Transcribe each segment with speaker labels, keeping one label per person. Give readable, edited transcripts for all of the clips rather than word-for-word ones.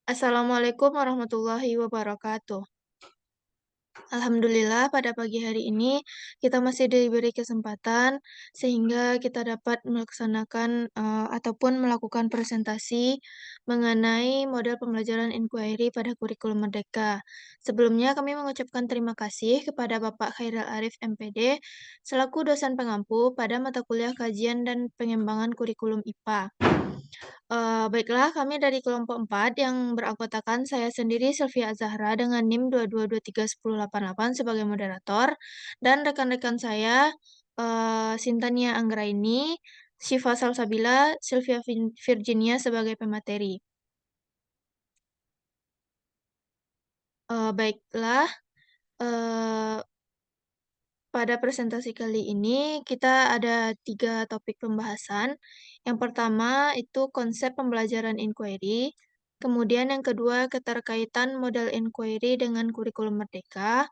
Speaker 1: Assalamualaikum warahmatullahi wabarakatuh. Alhamdulillah pada pagi hari ini kita masih diberi kesempatan sehingga kita dapat melaksanakan ataupun melakukan presentasi mengenai model pembelajaran inquiry pada kurikulum Merdeka. Sebelumnya kami mengucapkan terima kasih kepada Bapak Khairil Arif MPD selaku dosen pengampu pada mata kuliah kajian dan pengembangan kurikulum IPA. Baiklah, kami dari kelompok 4 yang beranggotakan saya sendiri Sylvia Azahra dengan NIM 2223108 sebagai moderator dan rekan-rekan saya, Sintania Anggraini, Syifa Salsabila, Sylvia Virginia sebagai pemateri. Baiklah, eee, pada presentasi kali ini kita ada 3 topik pembahasan. Yang pertama itu konsep pembelajaran inquiry, kemudian yang kedua keterkaitan model inquiry dengan kurikulum Merdeka,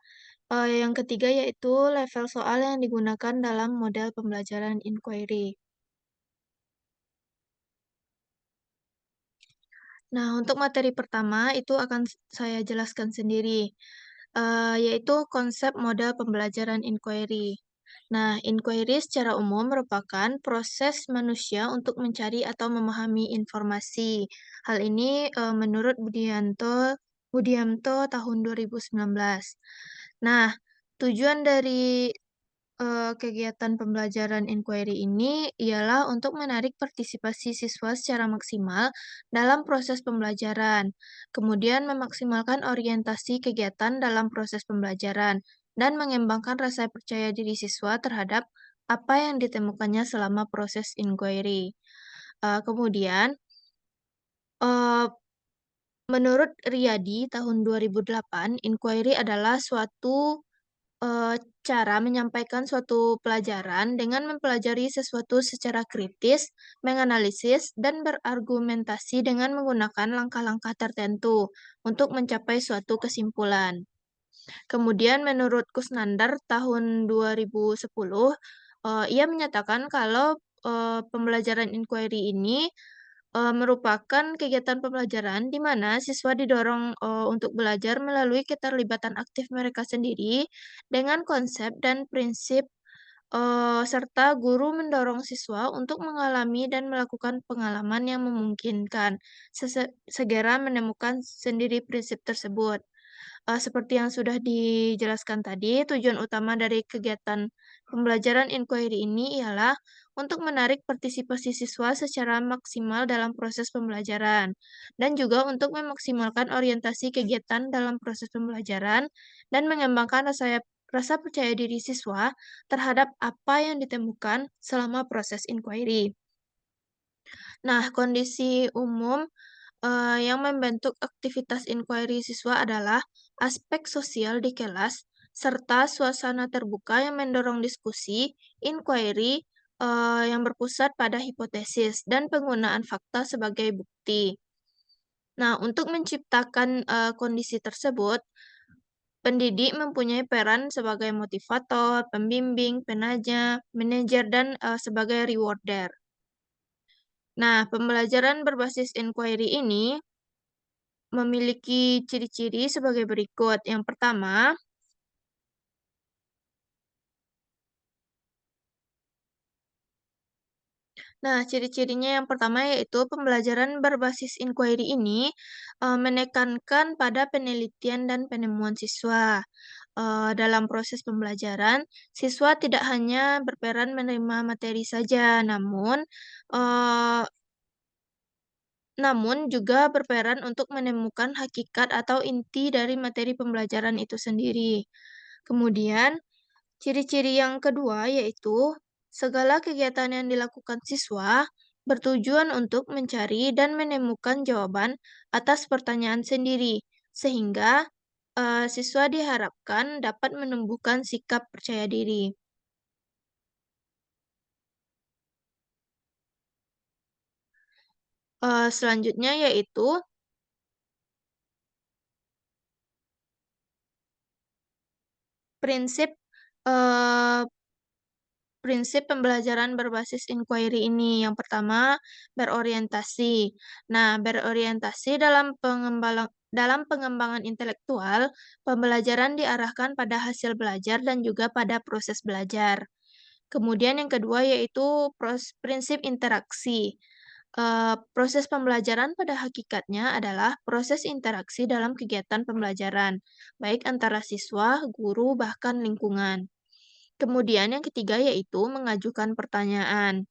Speaker 1: yang ketiga yaitu level soal yang digunakan dalam model pembelajaran inquiry. Nah, untuk materi pertama itu akan saya jelaskan sendiri, yaitu konsep model pembelajaran inquiry. Nah, inquiry secara umum merupakan proses manusia untuk mencari atau memahami informasi. Hal ini menurut Budianto tahun 2019. Nah, tujuan dari kegiatan pembelajaran inquiry ini ialah untuk menarik partisipasi siswa secara maksimal dalam proses pembelajaran, kemudian memaksimalkan orientasi kegiatan dalam proses pembelajaran, dan mengembangkan rasa percaya diri siswa terhadap apa yang ditemukannya selama proses inquiry. Kemudian, eh, menurut Riyadi tahun 2008, inquiry adalah suatu cara menyampaikan suatu pelajaran dengan mempelajari sesuatu secara kritis, menganalisis, dan berargumentasi dengan menggunakan langkah-langkah tertentu untuk mencapai suatu kesimpulan. Kemudian menurut Kusnandar tahun 2010, ia menyatakan kalau pembelajaran inquiry ini merupakan kegiatan pembelajaran di mana siswa didorong untuk belajar melalui keterlibatan aktif mereka sendiri dengan konsep dan prinsip serta guru mendorong siswa untuk mengalami dan melakukan pengalaman yang memungkinkan segera menemukan sendiri prinsip tersebut. Seperti yang sudah dijelaskan tadi, tujuan utama dari kegiatan pembelajaran inquiry ini ialah untuk menarik partisipasi siswa secara maksimal dalam proses pembelajaran, dan juga untuk memaksimalkan orientasi kegiatan dalam proses pembelajaran dan mengembangkan rasa percaya diri siswa terhadap apa yang ditemukan selama proses inquiry. Nah, kondisi umum yang membentuk aktivitas inquiry siswa adalah aspek sosial di kelas, serta suasana terbuka yang mendorong diskusi, inquiry yang berpusat pada hipotesis dan penggunaan fakta sebagai bukti. Nah, untuk menciptakan kondisi tersebut, pendidik mempunyai peran sebagai motivator, pembimbing, penanya, manajer, dan sebagai rewarder. Nah, pembelajaran berbasis inquiry ini memiliki ciri-ciri sebagai berikut. Yang pertama, ciri-cirinya yang pertama yaitu pembelajaran berbasis inquiry ini menekankan pada penelitian dan penemuan siswa. Dalam proses pembelajaran, siswa tidak hanya berperan menerima materi saja, eh, namun juga berperan untuk menemukan hakikat atau inti dari materi pembelajaran itu sendiri. Kemudian, ciri-ciri yang kedua yaitu segala kegiatan yang dilakukan siswa bertujuan untuk mencari dan menemukan jawaban atas pertanyaan sendiri, sehingga siswa diharapkan dapat menumbuhkan sikap percaya diri. Selanjutnya yaitu prinsip eh, prinsip pembelajaran berbasis inquiry ini. Yang pertama, berorientasi. Nah, berorientasi dalam pengembangan intelektual, pembelajaran diarahkan pada hasil belajar dan juga pada proses belajar. Kemudian yang kedua yaitu prinsip interaksi. Proses pembelajaran pada hakikatnya adalah proses interaksi dalam kegiatan pembelajaran, baik antara siswa, guru, bahkan lingkungan. Kemudian yang ketiga yaitu mengajukan pertanyaan,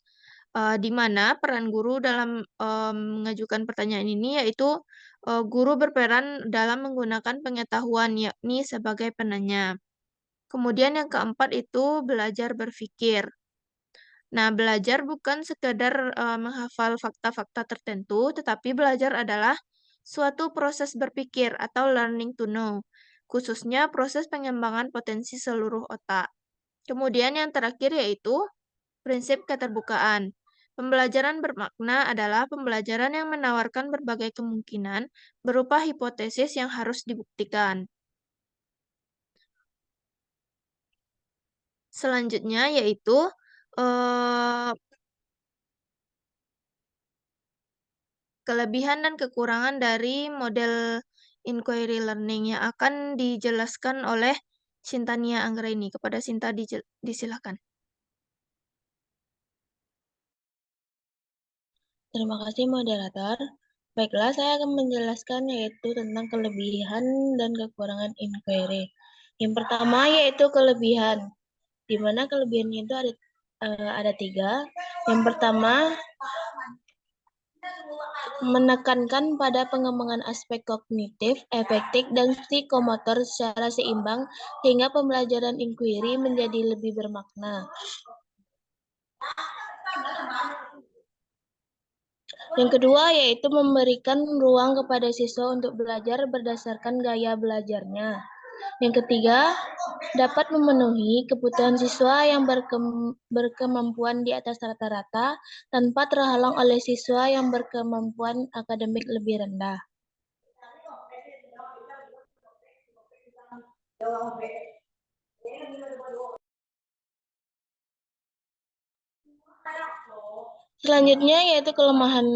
Speaker 1: di mana peran guru dalam, mengajukan pertanyaan ini yaitu, guru berperan dalam menggunakan pengetahuan, yakni sebagai penanya. Kemudian yang keempat itu belajar berpikir. Nah, belajar bukan sekedar, menghafal fakta-fakta tertentu, tetapi belajar adalah suatu proses berpikir atau learning to know, khususnya proses pengembangan potensi seluruh otak. Kemudian yang terakhir yaitu prinsip keterbukaan. Pembelajaran bermakna adalah pembelajaran yang menawarkan berbagai kemungkinan berupa hipotesis yang harus dibuktikan. Selanjutnya yaitu eh, kelebihan dan kekurangan dari model inquiry learning yang akan dijelaskan oleh Sintania Anggraini. Kepada Sinta disilakan.
Speaker 2: Terima kasih moderator. Baiklah, saya akan menjelaskan yaitu tentang kelebihan dan kekurangan inquiry. Yang pertama yaitu kelebihan, di mana kelebihannya itu ada tiga. Yang pertama, menekankan pada pengembangan aspek kognitif, efektif, dan psikomotor secara seimbang sehingga pembelajaran inquiry menjadi lebih bermakna. Yang kedua yaitu memberikan ruang kepada siswa untuk belajar berdasarkan gaya belajarnya. Yang ketiga, dapat memenuhi kebutuhan siswa yang berkemampuan di atas rata-rata tanpa terhalang oleh siswa yang berkemampuan akademik lebih rendah. Selanjutnya yaitu kelemahan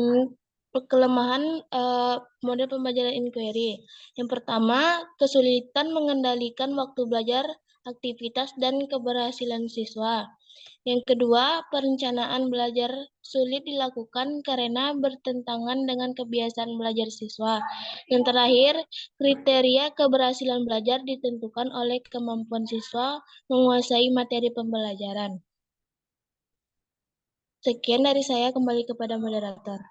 Speaker 2: model pembelajaran inquiry. Yang pertama, kesulitan mengendalikan waktu belajar, aktivitas, dan keberhasilan siswa. Yang kedua, perencanaan belajar sulit dilakukan karena bertentangan dengan kebiasaan belajar siswa. Yang terakhir, kriteria keberhasilan belajar ditentukan oleh kemampuan siswa menguasai materi pembelajaran. Sekian dari saya, kembali kepada moderator.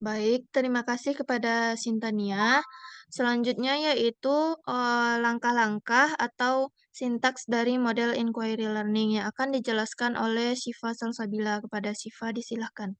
Speaker 1: Baik, terima kasih kepada Sintania. Selanjutnya yaitu langkah-langkah atau sintaks dari model inquiry learning yang akan dijelaskan oleh Syifa Salsabila. Kepada Syifa disilahkan.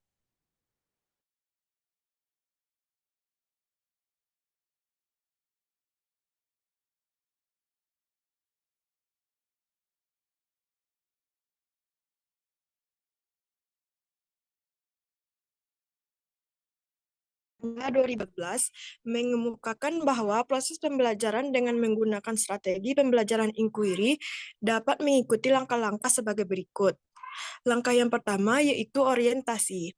Speaker 3: Tahun 2014 mengemukakan bahwa proses pembelajaran dengan menggunakan strategi pembelajaran inquiry dapat mengikuti langkah-langkah sebagai berikut. Langkah yang pertama yaitu orientasi.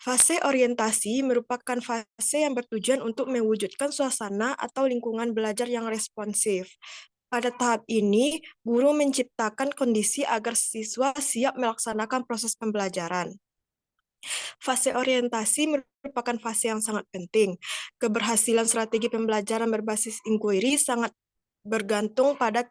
Speaker 3: Fase orientasi merupakan fase yang bertujuan untuk mewujudkan suasana atau lingkungan belajar yang responsif. Pada tahap ini, guru menciptakan kondisi agar siswa siap melaksanakan proses pembelajaran. Fase orientasi merupakan fase yang sangat penting. Keberhasilan strategi pembelajaran berbasis inquiry sangat bergantung pada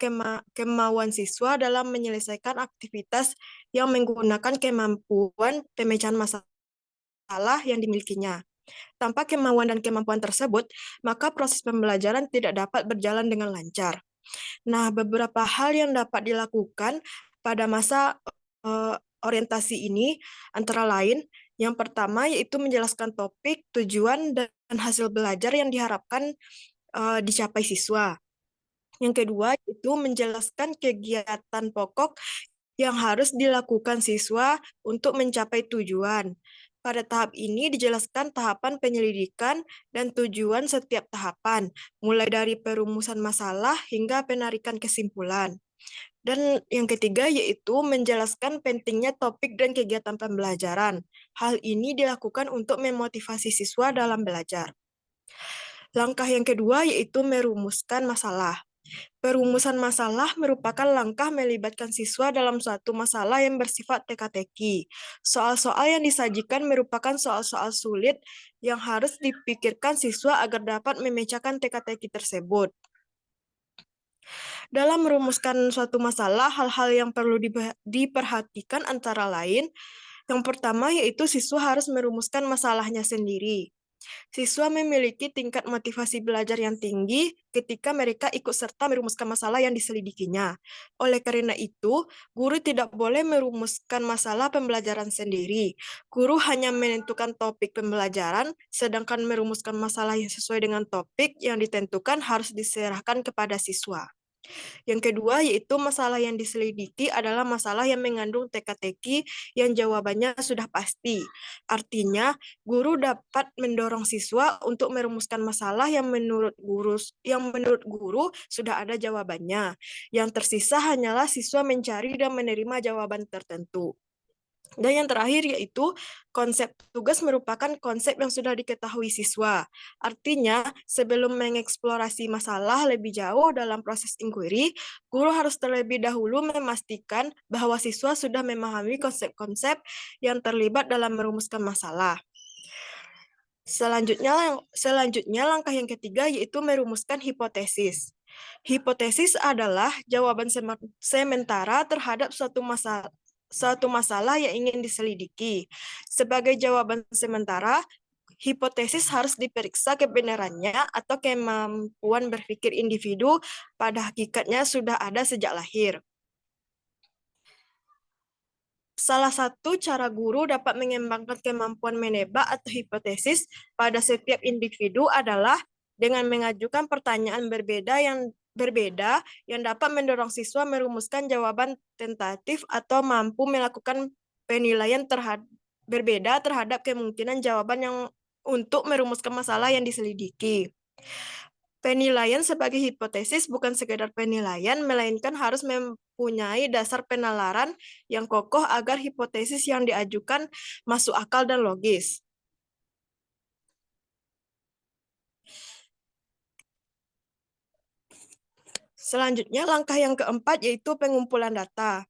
Speaker 3: kemauan siswa dalam menyelesaikan aktivitas yang menggunakan kemampuan pemecahan masalah yang dimilikinya. Tanpa kemauan dan kemampuan tersebut, maka proses pembelajaran tidak dapat berjalan dengan lancar. Nah, beberapa hal yang dapat dilakukan pada masa orientasi ini antara lain yang pertama yaitu menjelaskan topik, tujuan, dan hasil belajar yang diharapkan dicapai siswa. Yang kedua itu menjelaskan kegiatan pokok yang harus dilakukan siswa untuk mencapai tujuan. Pada tahap ini dijelaskan tahapan penyelidikan dan tujuan setiap tahapan, mulai dari perumusan masalah hingga penarikan kesimpulan. Dan yang ketiga yaitu menjelaskan pentingnya topik dan kegiatan pembelajaran. Hal ini dilakukan untuk memotivasi siswa dalam belajar. Langkah yang kedua yaitu merumuskan masalah. Perumusan masalah merupakan langkah melibatkan siswa dalam suatu masalah yang bersifat teka-teki. Soal-soal yang disajikan merupakan soal-soal sulit yang harus dipikirkan siswa agar dapat memecahkan teka-teki tersebut. Dalam merumuskan suatu masalah, hal-hal yang perlu diperhatikan antara lain, yang pertama yaitu siswa harus merumuskan masalahnya sendiri. Siswa memiliki tingkat motivasi belajar yang tinggi ketika mereka ikut serta merumuskan masalah yang diselidikinya. Oleh karena itu, guru tidak boleh merumuskan masalah pembelajaran sendiri. Guru hanya menentukan topik pembelajaran, sedangkan merumuskan masalah yang sesuai dengan topik yang ditentukan harus diserahkan kepada siswa. Yang kedua yaitu masalah yang diselidiki adalah masalah yang mengandung teka-teki yang jawabannya sudah pasti. Artinya, guru dapat mendorong siswa untuk merumuskan masalah yang menurut guru sudah ada jawabannya. Yang tersisa hanyalah siswa mencari dan menerima jawaban tertentu. Dan yang terakhir yaitu konsep tugas merupakan konsep yang sudah diketahui siswa. Artinya, sebelum mengeksplorasi masalah lebih jauh dalam proses inquiry, guru harus terlebih dahulu memastikan bahwa siswa sudah memahami konsep-konsep yang terlibat dalam merumuskan masalah. Selanjutnya langkah yang ketiga yaitu merumuskan hipotesis. Hipotesis adalah jawaban sementara terhadap suatu masalah yang ingin diselidiki. Sebagai jawaban sementara, hipotesis harus diperiksa kebenarannya atau kemampuan berpikir individu pada hakikatnya sudah ada sejak lahir. Salah satu cara guru dapat mengembangkan kemampuan menebak atau hipotesis pada setiap individu adalah dengan mengajukan pertanyaan berbeda yang dapat mendorong siswa merumuskan jawaban tentatif atau mampu melakukan penilaian berbeda terhadap kemungkinan jawaban yang untuk merumuskan masalah yang diselidiki. Penilaian sebagai hipotesis bukan sekedar penilaian, melainkan harus mempunyai dasar penalaran yang kokoh agar hipotesis yang diajukan masuk akal dan logis. Selanjutnya, langkah yang keempat yaitu pengumpulan data.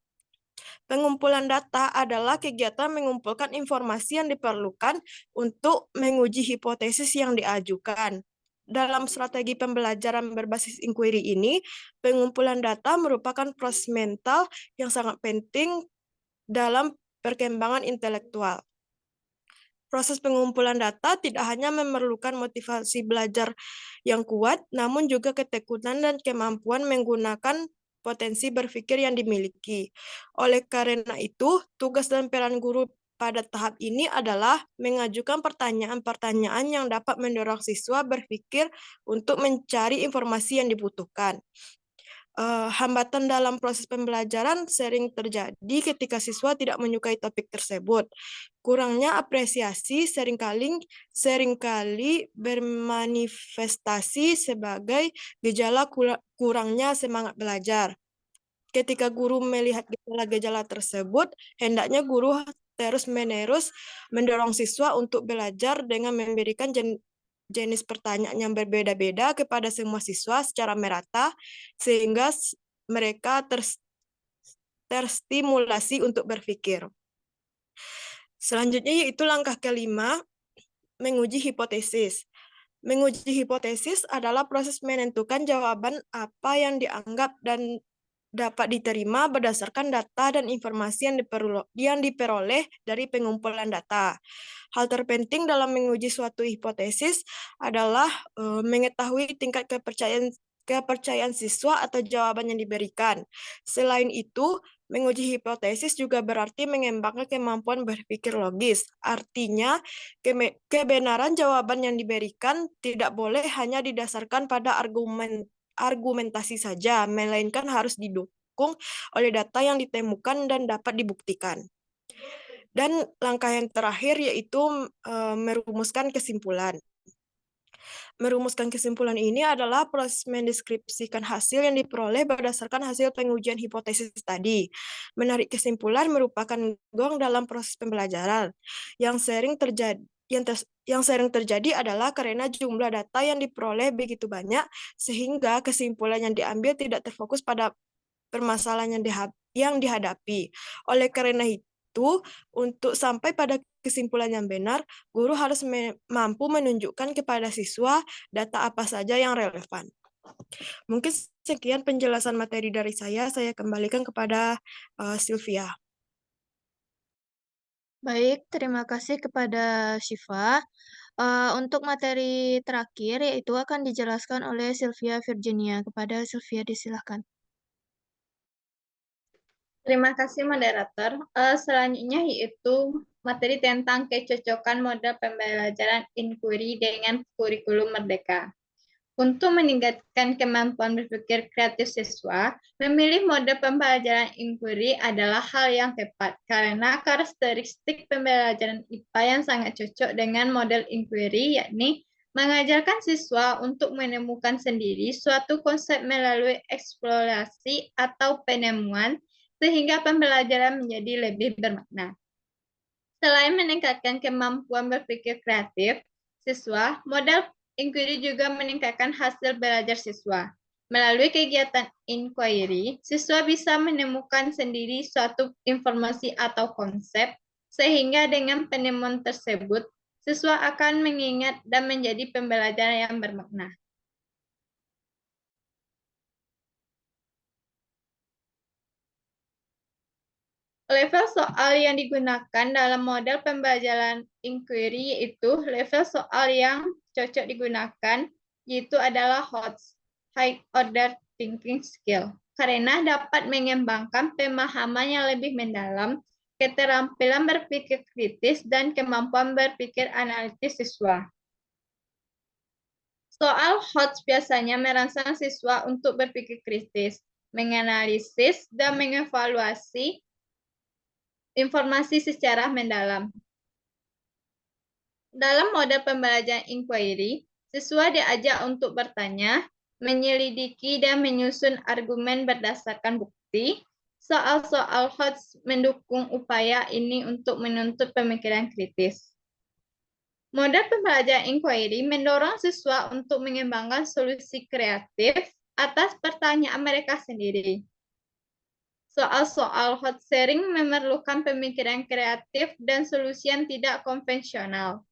Speaker 3: Pengumpulan data adalah kegiatan mengumpulkan informasi yang diperlukan untuk menguji hipotesis yang diajukan. Dalam strategi pembelajaran berbasis inquiry ini, pengumpulan data merupakan proses mental yang sangat penting dalam perkembangan intelektual. Proses pengumpulan data tidak hanya memerlukan motivasi belajar yang kuat, namun juga ketekunan dan kemampuan menggunakan potensi berpikir yang dimiliki. Oleh karena itu, tugas dan peran guru pada tahap ini adalah mengajukan pertanyaan-pertanyaan yang dapat mendorong siswa berpikir untuk mencari informasi yang dibutuhkan. Hambatan dalam proses pembelajaran sering terjadi ketika siswa tidak menyukai topik tersebut. Kurangnya apresiasi seringkali bermanifestasi sebagai gejala kurangnya semangat belajar. Ketika guru melihat gejala-gejala tersebut, hendaknya guru terus-menerus mendorong siswa untuk belajar dengan memberikan jenis pertanyaan yang berbeda-beda kepada semua siswa secara merata, sehingga mereka terstimulasi untuk berpikir. Selanjutnya yaitu langkah kelima, menguji hipotesis. Menguji hipotesis adalah proses menentukan jawaban apa yang dianggap dan dapat diterima berdasarkan data dan informasi yang diperoleh dari pengumpulan data. Hal terpenting dalam menguji suatu hipotesis adalah mengetahui tingkat kepercayaan siswa atau jawaban yang diberikan. Selain itu, menguji hipotesis juga berarti mengembangkan kemampuan berpikir logis. Artinya, kebenaran jawaban yang diberikan tidak boleh hanya didasarkan pada argumentasi saja, melainkan harus didukung oleh data yang ditemukan dan dapat dibuktikan. Dan langkah yang terakhir yaitu merumuskan kesimpulan. Merumuskan kesimpulan ini adalah proses mendeskripsikan hasil yang diperoleh berdasarkan hasil pengujian hipotesis tadi. Menarik kesimpulan merupakan gong dalam proses pembelajaran. Yang sering terjadi adalah karena jumlah data yang diperoleh begitu banyak, sehingga kesimpulan yang diambil tidak terfokus pada permasalahan yang dihadapi. Oleh karena itu, untuk sampai pada kesimpulan yang benar, guru harus mampu menunjukkan kepada siswa data apa saja yang relevan. Mungkin sekian penjelasan materi dari saya kembalikan kepada Sylvia.
Speaker 1: Baik, terima kasih kepada Syifa. Untuk materi terakhir, yaitu akan dijelaskan oleh Sylvia Virginia. Kepada Sylvia, disilahkan.
Speaker 4: Terima kasih moderator. Selanjutnya yaitu materi tentang kecocokan model pembelajaran inquiry dengan kurikulum Merdeka. Untuk meningkatkan kemampuan berpikir kreatif siswa, memilih mode pembelajaran inquiry adalah hal yang tepat karena karakteristik pembelajaran IPA yang sangat cocok dengan model inquiry, yakni mengajarkan siswa untuk menemukan sendiri suatu konsep melalui eksplorasi atau penemuan, sehingga pembelajaran menjadi lebih bermakna. Selain meningkatkan kemampuan berpikir kreatif siswa, model inquiry juga meningkatkan hasil belajar siswa. Melalui kegiatan inquiry, siswa bisa menemukan sendiri suatu informasi atau konsep, sehingga dengan penemuan tersebut, siswa akan mengingat dan menjadi pembelajaran yang bermakna. Level soal yang digunakan dalam model pembelajaran inquiry yaitu level soal yang cocok digunakan, yaitu adalah HOTS, High Order Thinking Skill, karena dapat mengembangkan pemahaman yang lebih mendalam, keterampilan berpikir kritis, dan kemampuan berpikir analitis siswa. Soal HOTS biasanya merangsang siswa untuk berpikir kritis, menganalisis, dan mengevaluasi informasi secara mendalam. Dalam mode pembelajaran inquiry, siswa diajak untuk bertanya, menyelidiki, dan menyusun argumen berdasarkan bukti. Soal-soal HOTS mendukung upaya ini untuk menuntut pemikiran kritis. Mode pembelajaran inquiry mendorong siswa untuk mengembangkan solusi kreatif atas pertanyaan mereka sendiri. Soal-soal hot sharing memerlukan pemikiran kreatif dan solusi yang tidak konvensional.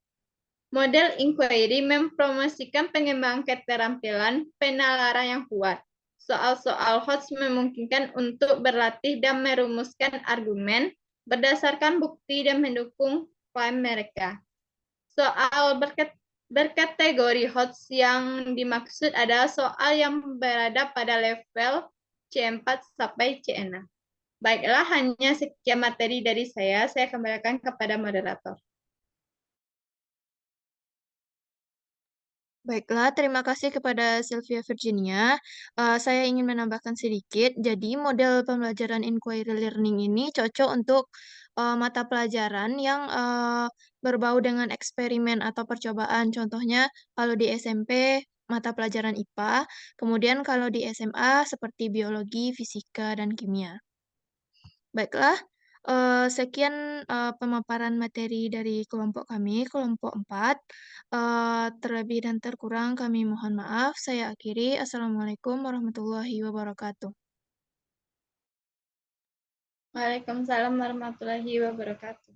Speaker 4: Model inquiry mempromosikan pengembangan keterampilan penalaran yang kuat. Soal-soal hot memungkinkan untuk berlatih dan merumuskan argumen berdasarkan bukti dan mendukung klaim mereka. Soal berkategori hot yang dimaksud adalah soal yang berada pada level C4 sampai C6. Baiklah, hanya sekian materi dari saya kembalikan kepada moderator.
Speaker 1: Baiklah, terima kasih kepada Sylvia Virginia. Saya ingin menambahkan sedikit. Jadi, model pembelajaran inquiry learning ini cocok untuk mata pelajaran yang berbau dengan eksperimen atau percobaan. Contohnya, kalau di SMP, mata pelajaran IPA. Kemudian, kalau di SMA, seperti biologi, fisika, dan kimia. Baiklah, sekian pemaparan materi dari kelompok kami, kelompok 4. Terlebih dan terkurang kami mohon maaf. Saya akhiri. Assalamualaikum warahmatullahi wabarakatuh.
Speaker 4: Waalaikumsalam warahmatullahi wabarakatuh.